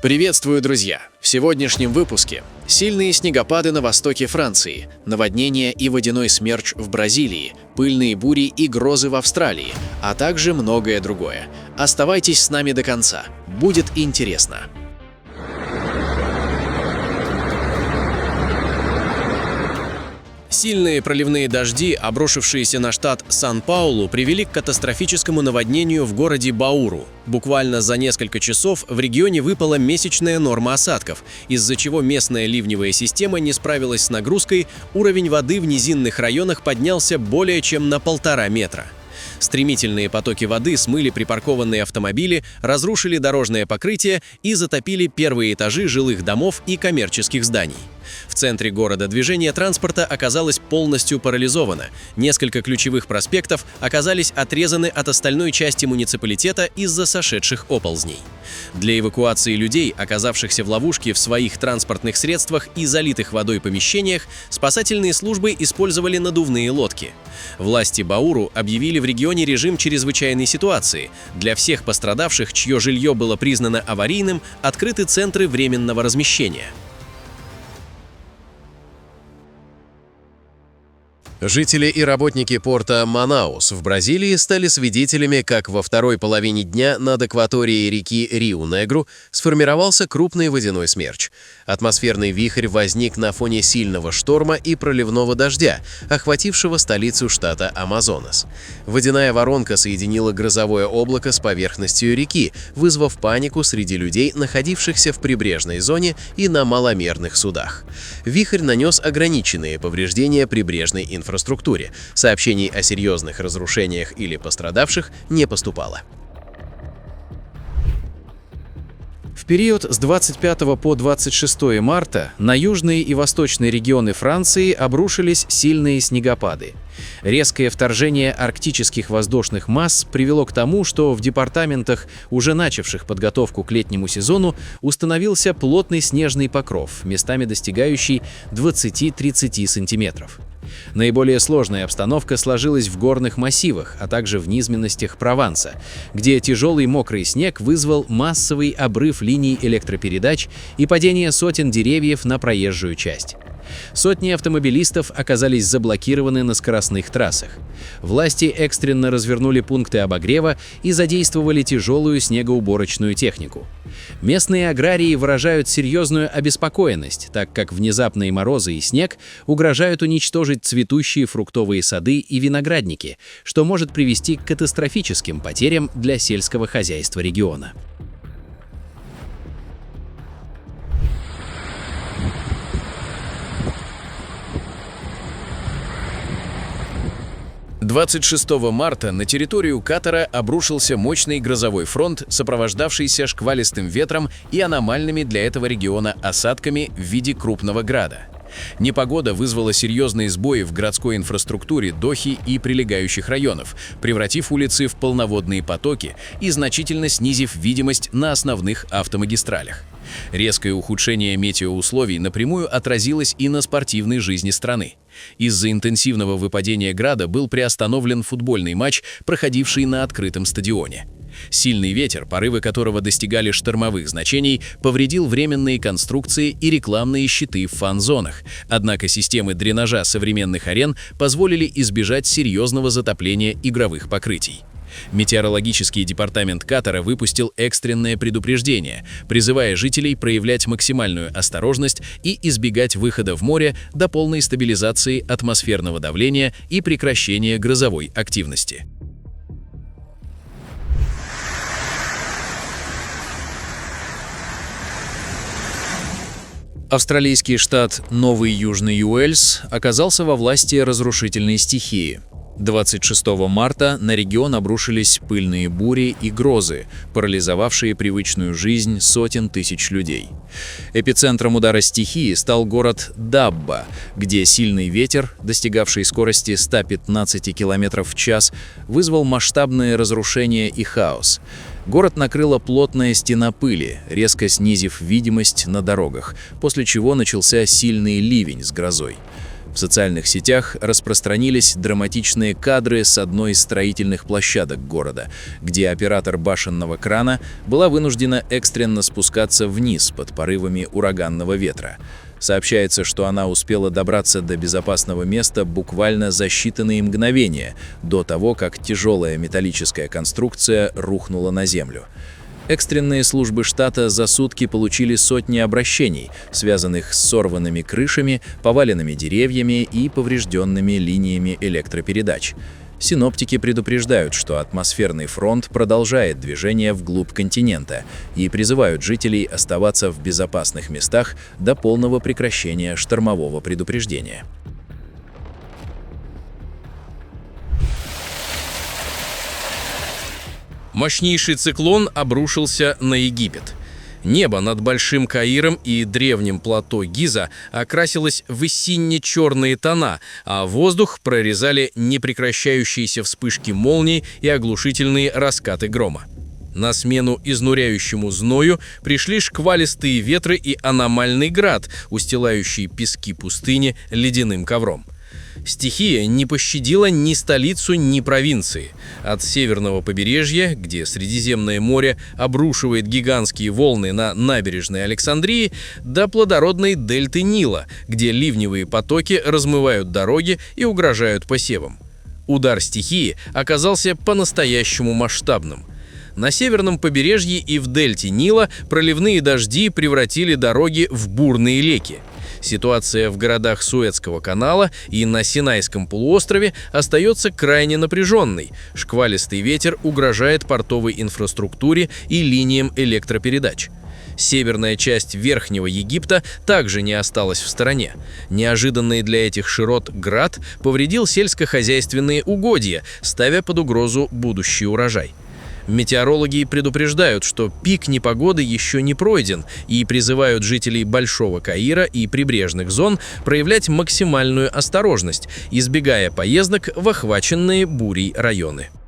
Приветствую, друзья! В сегодняшнем выпуске сильные снегопады на востоке Франции, наводнения и водяной смерч в Бразилии, пыльные бури и грозы в Австралии, а также многое другое. Оставайтесь с нами до конца, будет интересно. Сильные проливные дожди, обрушившиеся на штат Сан-Паулу, привели к катастрофическому наводнению в городе Бауру. Буквально за несколько часов в регионе выпала месячная норма осадков, из-за чего местная ливневая система не справилась с нагрузкой, уровень воды в низинных районах поднялся более чем на 1,5 метра. Стремительные потоки воды смыли припаркованные автомобили, разрушили дорожное покрытие и затопили первые этажи жилых домов и коммерческих зданий. В центре города движение транспорта оказалось полностью парализовано. Несколько ключевых проспектов оказались отрезаны от остальной части муниципалитета из-за сошедших оползней. Для эвакуации людей, оказавшихся в ловушке в своих транспортных средствах и залитых водой помещениях, спасательные службы использовали надувные лодки. Власти Бауру объявили в регионе режим чрезвычайной ситуации. Для всех пострадавших, чье жилье было признано аварийным, открыты центры временного размещения. Жители и работники порта Манаус в Бразилии стали свидетелями, как во второй половине дня над акваторией реки Риу-Негру сформировался крупный водяной смерч. Атмосферный вихрь возник на фоне сильного шторма и проливного дождя, охватившего столицу штата Амазонас. Водяная воронка соединила грозовое облако с поверхностью реки, вызвав панику среди людей, находившихся в прибрежной зоне и на маломерных судах. Вихрь нанес ограниченные повреждения прибрежной инфраструктуре. Сообщений о серьезных разрушениях или пострадавших не поступало. В период с 25 по 26 марта на южные и восточные регионы Франции обрушились сильные снегопады. Резкое вторжение арктических воздушных масс привело к тому, что в департаментах, уже начавших подготовку к летнему сезону, установился плотный снежный покров, местами достигающий 20-30 сантиметров. Наиболее сложная обстановка сложилась в горных массивах, а также в низменностях Прованса, где тяжелый мокрый снег вызвал массовый обрыв линий электропередач и падение сотен деревьев на проезжую часть. Сотни автомобилистов оказались заблокированы на скоростных трассах. Власти экстренно развернули пункты обогрева и задействовали тяжелую снегоуборочную технику. Местные аграрии выражают серьезную обеспокоенность, так как внезапные морозы и снег угрожают уничтожить цветущие фруктовые сады и виноградники, что может привести к катастрофическим потерям для сельского хозяйства региона. – 26 марта на территорию Катара обрушился мощный грозовой фронт, сопровождавшийся шквалистым ветром и аномальными для этого региона осадками в виде крупного града. Непогода вызвала серьезные сбои в городской инфраструктуре Дохи и прилегающих районов, превратив улицы в полноводные потоки и значительно снизив видимость на основных автомагистралях. Резкое ухудшение метеоусловий напрямую отразилось и на спортивной жизни страны. Из-за интенсивного выпадения града был приостановлен футбольный матч, проходивший на открытом стадионе. Сильный ветер, порывы которого достигали штормовых значений, повредил временные конструкции и рекламные щиты в фан-зонах. Однако системы дренажа современных арен позволили избежать серьезного затопления игровых покрытий. Метеорологический департамент Катара выпустил экстренное предупреждение, призывая жителей проявлять максимальную осторожность и избегать выхода в море до полной стабилизации атмосферного давления и прекращения грозовой активности. Австралийский штат Новый Южный Уэльс оказался во власти разрушительной стихии. 26 марта на регион обрушились пыльные бури и грозы, парализовавшие привычную жизнь сотен тысяч людей. Эпицентром удара стихии стал город Дабба, где сильный ветер, достигавший скорости 115 км в час, вызвал масштабные разрушения и хаос. Город накрыла плотная стена пыли, резко снизив видимость на дорогах, после чего начался сильный ливень с грозой. В социальных сетях распространились драматичные кадры с одной из строительных площадок города, где оператор башенного крана была вынуждена экстренно спускаться вниз под порывами ураганного ветра. Сообщается, что она успела добраться до безопасного места буквально за считанные мгновения до того, как тяжелая металлическая конструкция рухнула на землю. Экстренные службы штата за сутки получили сотни обращений, связанных с сорванными крышами, поваленными деревьями и поврежденными линиями электропередач. Синоптики предупреждают, что атмосферный фронт продолжает движение вглубь континента и призывают жителей оставаться в безопасных местах до полного прекращения штормового предупреждения. Мощнейший циклон обрушился на Египет. Небо над Большим Каиром и древним плато Гиза окрасилось в сине-черные тона, а воздух прорезали непрекращающиеся вспышки молний и оглушительные раскаты грома. На смену изнуряющему зною пришли шквалистые ветры и аномальный град, устилающий пески пустыни ледяным ковром. Стихия не пощадила ни столицу, ни провинции. От северного побережья, где Средиземное море обрушивает гигантские волны на набережной Александрии, до плодородной дельты Нила, где ливневые потоки размывают дороги и угрожают посевам. Удар стихии оказался по-настоящему масштабным. На северном побережье и в дельте Нила проливные дожди превратили дороги в бурные реки. Ситуация в городах Суэцкого канала и на Синайском полуострове остается крайне напряженной. Шквалистый ветер угрожает портовой инфраструктуре и линиям электропередач. Северная часть Верхнего Египта также не осталась в стороне. Неожиданный для этих широт град повредил сельскохозяйственные угодья, ставя под угрозу будущий урожай. Метеорологи предупреждают, что пик непогоды еще не пройден, и призывают жителей Большого Каира и прибрежных зон проявлять максимальную осторожность, избегая поездок в охваченные бурей районы. —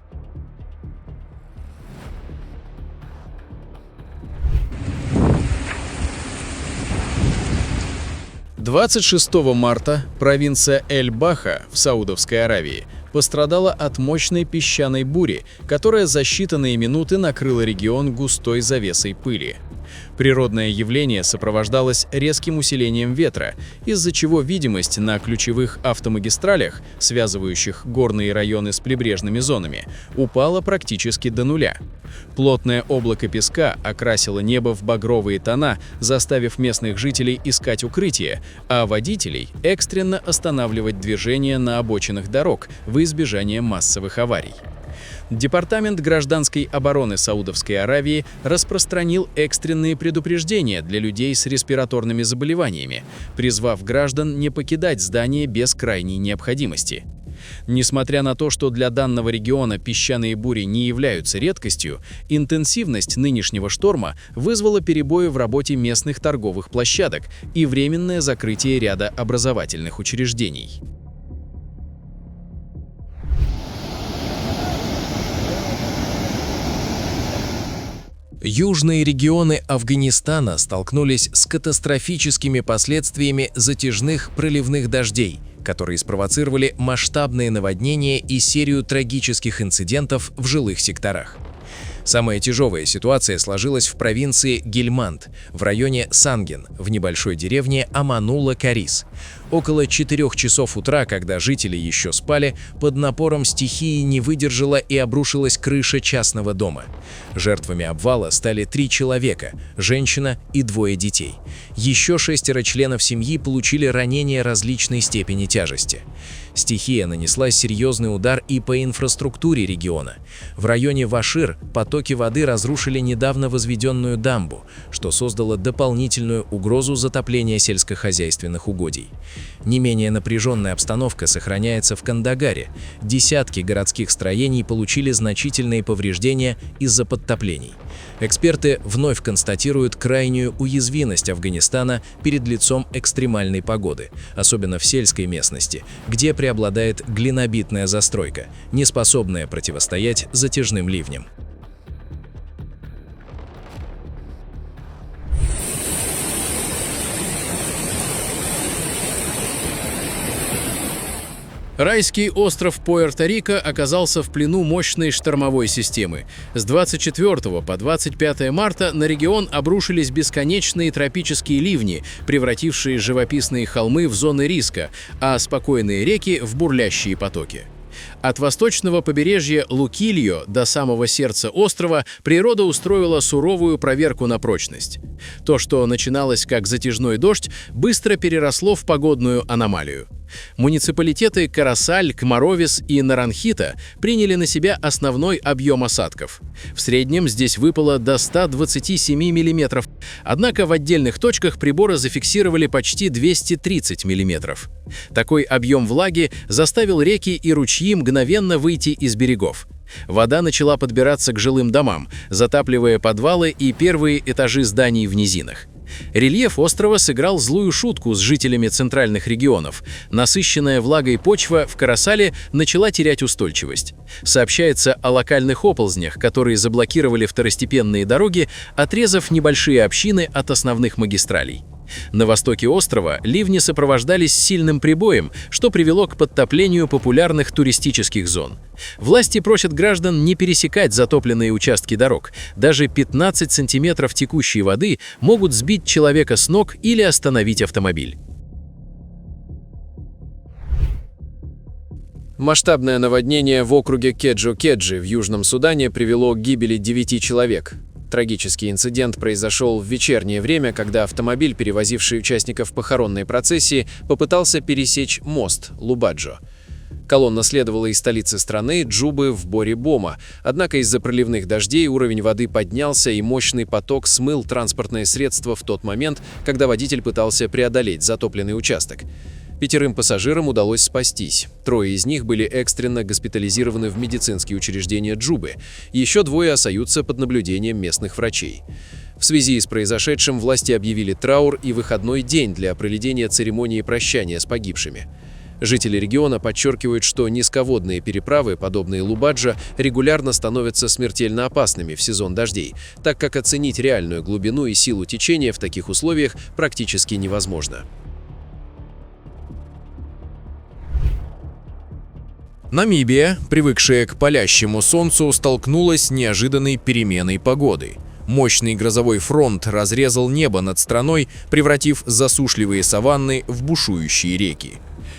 26 марта провинция Эль-Баха в Саудовской Аравии пострадала от мощной песчаной бури, которая за считанные минуты накрыла регион густой завесой пыли. Природное явление сопровождалось резким усилением ветра, из-за чего видимость на ключевых автомагистралях, связывающих горные районы с прибрежными зонами, упала практически до нуля. Плотное облако песка окрасило небо в багровые тона, заставив местных жителей искать укрытие, а водителей экстренно останавливать движение на обочинах дорог во избежание массовых аварий. Департамент гражданской обороны Саудовской Аравии распространил экстренные предупреждения для людей с респираторными заболеваниями, призвав граждан не покидать здание без крайней необходимости. Несмотря на то, что для данного региона песчаные бури не являются редкостью, интенсивность нынешнего шторма вызвала перебои в работе местных торговых площадок и временное закрытие ряда образовательных учреждений. Южные регионы Афганистана столкнулись с катастрофическими последствиями затяжных проливных дождей, которые спровоцировали масштабные наводнения и серию трагических инцидентов в жилых секторах. Самая тяжелая ситуация сложилась в провинции Гельманд, в районе Санген, в небольшой деревне Аманулла-Карис. Около 4 часов утра, когда жители еще спали, под напором стихии не выдержала и обрушилась крыша частного дома. Жертвами обвала стали 3 человека, женщина и 2 детей. Еще 6 членов семьи получили ранения различной степени тяжести. Стихия нанесла серьезный удар и по инфраструктуре региона. В районе Вашир потоки воды разрушили недавно возведенную дамбу, что создало дополнительную угрозу затопления сельскохозяйственных угодий. Не менее напряженная обстановка сохраняется в Кандагаре. Десятки городских строений получили значительные повреждения из-за подтоплений. Эксперты вновь констатируют крайнюю уязвимость Афганистана перед лицом экстремальной погоды, особенно в сельской местности, где преобладает глинобитная застройка, не способная противостоять затяжным ливням. Райский остров Пуэрто-Рико оказался в плену мощной штормовой системы. С 24 по 25 марта на регион обрушились бесконечные тропические ливни, превратившие живописные холмы в зоны риска, а спокойные реки — в бурлящие потоки. От восточного побережья Лукильо до самого сердца острова природа устроила суровую проверку на прочность. То, что начиналось как затяжной дождь, быстро переросло в погодную аномалию. Муниципалитеты Карасаль, Кмаровис и Наранхита приняли на себя основной объем осадков. В среднем здесь выпало до 127 мм, однако в отдельных точках приборы зафиксировали почти 230 мм. Такой объем влаги заставил реки и ручьи мгновенно выйти из берегов. Вода начала подбираться к жилым домам, затапливая подвалы и первые этажи зданий в низинах. Рельеф острова сыграл злую шутку с жителями центральных регионов. Насыщенная влагой почва в Карасале начала терять устойчивость. Сообщается о локальных оползнях, которые заблокировали второстепенные дороги, отрезав небольшие общины от основных магистралей. На востоке острова ливни сопровождались сильным прибоем, что привело к подтоплению популярных туристических зон. Власти просят граждан не пересекать затопленные участки дорог. Даже 15 сантиметров текущей воды могут сбить человека с ног или остановить автомобиль. Масштабное наводнение в округе Кеджо-Кеджи в Южном Судане привело к гибели 9 человек. Трагический инцидент произошел в вечернее время, когда автомобиль, перевозивший участников похоронной процессии, попытался пересечь мост Лубаджо. Колонна следовала из столицы страны Джубы в Бори-Бома, однако из-за проливных дождей уровень воды поднялся и мощный поток смыл транспортное средство в тот момент, когда водитель пытался преодолеть затопленный участок. 5 пассажирам удалось спастись. 3 из них были экстренно госпитализированы в медицинские учреждения Джубы. Еще 2 остаются под наблюдением местных врачей. В связи с произошедшим власти объявили траур и выходной день для проведения церемонии прощания с погибшими. Жители региона подчеркивают, что низководные переправы, подобные Лубаджо, регулярно становятся смертельно опасными в сезон дождей, так как оценить реальную глубину и силу течения в таких условиях практически невозможно. Намибия, привыкшая к палящему солнцу, столкнулась с неожиданной переменой погоды. Мощный грозовой фронт разрезал небо над страной, превратив засушливые саванны в бушующие реки.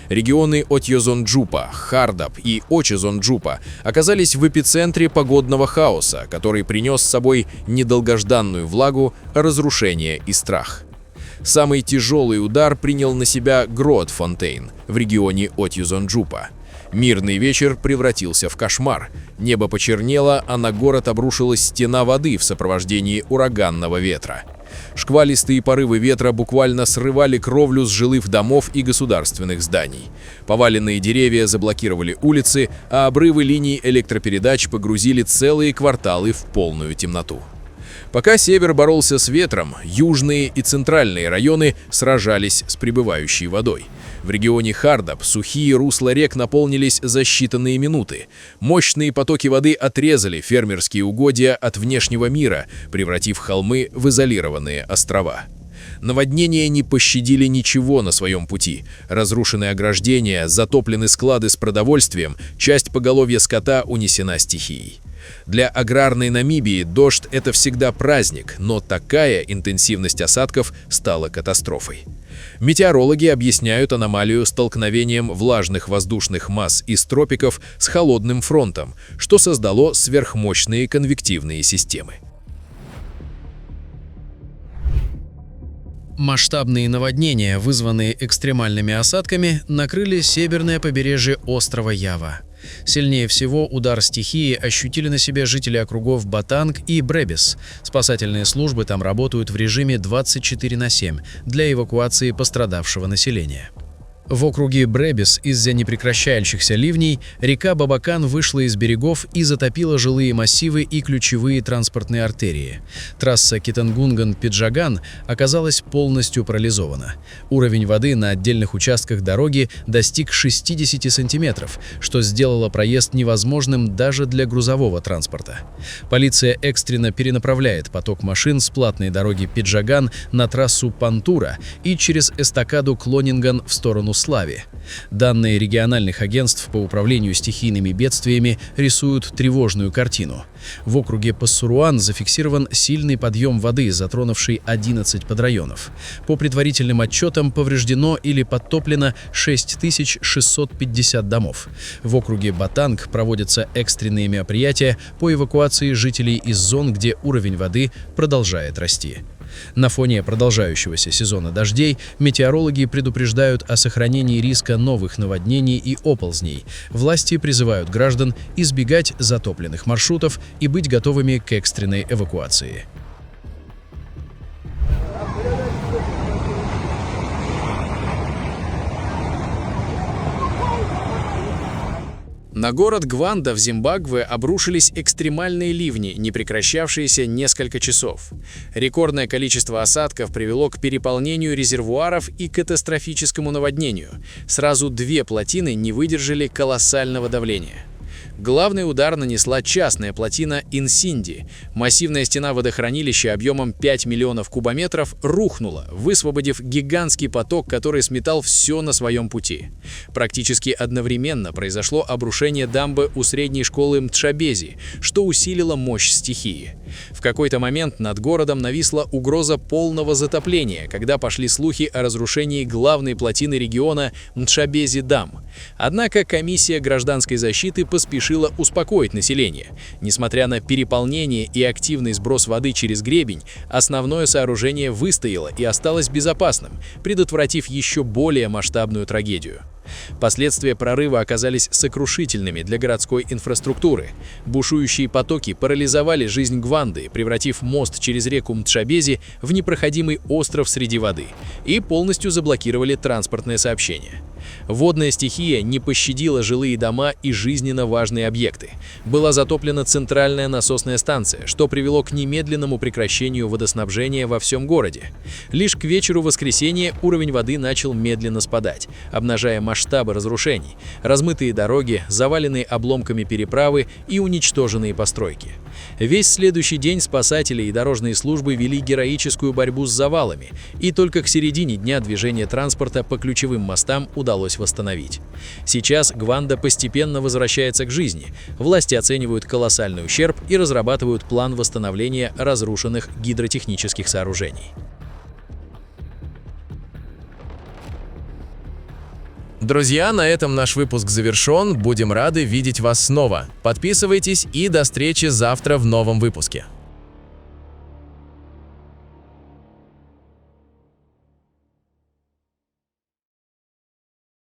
Регионы Отьозонджупа, Хардап и Очезонджупа оказались в эпицентре погодного хаоса, который принес с собой недолгожданную влагу, разрушение и страх. Самый тяжелый удар принял на себя Гроотфонтейн в регионе Отьозонджупа. Мирный вечер превратился в кошмар. Небо почернело, а на город обрушилась стена воды в сопровождении ураганного ветра. Шквалистые порывы ветра буквально срывали кровлю с жилых домов и государственных зданий. Поваленные деревья заблокировали улицы, а обрывы линий электропередач погрузили целые кварталы в полную темноту. Пока север боролся с ветром, южные и центральные районы сражались с прибывающей водой. В регионе Хардап сухие русла рек наполнились за считанные минуты. Мощные потоки воды отрезали фермерские угодья от внешнего мира, превратив холмы в изолированные острова. Наводнения не пощадили ничего на своем пути. Разрушены ограждения, затоплены склады с продовольствием, часть поголовья скота унесена стихией. Для аграрной Намибии дождь – это всегда праздник, но такая интенсивность осадков стала катастрофой. Метеорологи объясняют аномалию столкновением влажных воздушных масс из тропиков с холодным фронтом, что создало сверхмощные конвективные системы. Масштабные наводнения, вызванные экстремальными осадками, накрыли северное побережье острова Ява. Сильнее всего удар стихии ощутили на себе жители округов Батанг и Бребис. Спасательные службы там работают в режиме 24/7 для эвакуации пострадавшего населения. В округе Бребис из-за непрекращающихся ливней река Бабакан вышла из берегов и затопила жилые массивы и ключевые транспортные артерии. Трасса Китангунган-Пиджаган оказалась полностью парализована. Уровень воды на отдельных участках дороги достиг 60 сантиметров, что сделало проезд невозможным даже для грузового транспорта. Полиция экстренно перенаправляет поток машин с платной дороги Пиджаган на трассу Пантура и через эстакаду Клонинган в сторону Богуславе. Данные региональных агентств по управлению стихийными бедствиями рисуют тревожную картину. В округе Пассуруан зафиксирован сильный подъем воды, затронувший 11 подрайонов. По предварительным отчетам повреждено или подтоплено 6650 домов. В округе Батанг проводятся экстренные мероприятия по эвакуации жителей из зон, где уровень воды продолжает расти. На фоне продолжающегося сезона дождей метеорологи предупреждают о сохранении риска новых наводнений и оползней. Власти призывают граждан избегать затопленных маршрутов и быть готовыми к экстренной эвакуации. На город Гванда в Зимбабве обрушились экстремальные ливни, не прекращавшиеся несколько часов. Рекордное количество осадков привело к переполнению резервуаров и катастрофическому наводнению. Сразу две плотины не выдержали колоссального давления. Главный удар нанесла частная плотина Инсинди. Массивная стена водохранилища объемом 5 миллионов кубометров рухнула, высвободив гигантский поток, который сметал все на своем пути. Практически одновременно произошло обрушение дамбы у средней школы Мтшабези, что усилило мощь стихии. В какой-то момент над городом нависла угроза полного затопления, когда пошли слухи о разрушении главной плотины региона Мтшабези-Дам. Однако комиссия гражданской защиты поспешила успокоить население. Несмотря на переполнение и активный сброс воды через гребень, основное сооружение выстояло и осталось безопасным, предотвратив еще более масштабную трагедию. Последствия прорыва оказались сокрушительными для городской инфраструктуры. Бушующие потоки парализовали жизнь Гванды, превратив мост через реку Мтшабези в непроходимый остров среди воды, и полностью заблокировали транспортное сообщение. Водная стихия не пощадила жилые дома и жизненно важные объекты. Была затоплена центральная насосная станция, что привело к немедленному прекращению водоснабжения во всем городе. Лишь к вечеру воскресенья уровень воды начал медленно спадать, обнажая масштабы разрушений: размытые дороги, заваленные обломками переправы и уничтоженные постройки. Весь следующий день спасатели и дорожные службы вели героическую борьбу с завалами, и только к середине дня движение транспорта по ключевым мостам удалось восстановить. Сейчас Гванда постепенно возвращается к жизни. Власти оценивают колоссальный ущерб и разрабатывают план восстановления разрушенных гидротехнических сооружений. Друзья, на этом наш выпуск завершен. Будем рады видеть вас снова. Подписывайтесь и до встречи завтра в новом выпуске.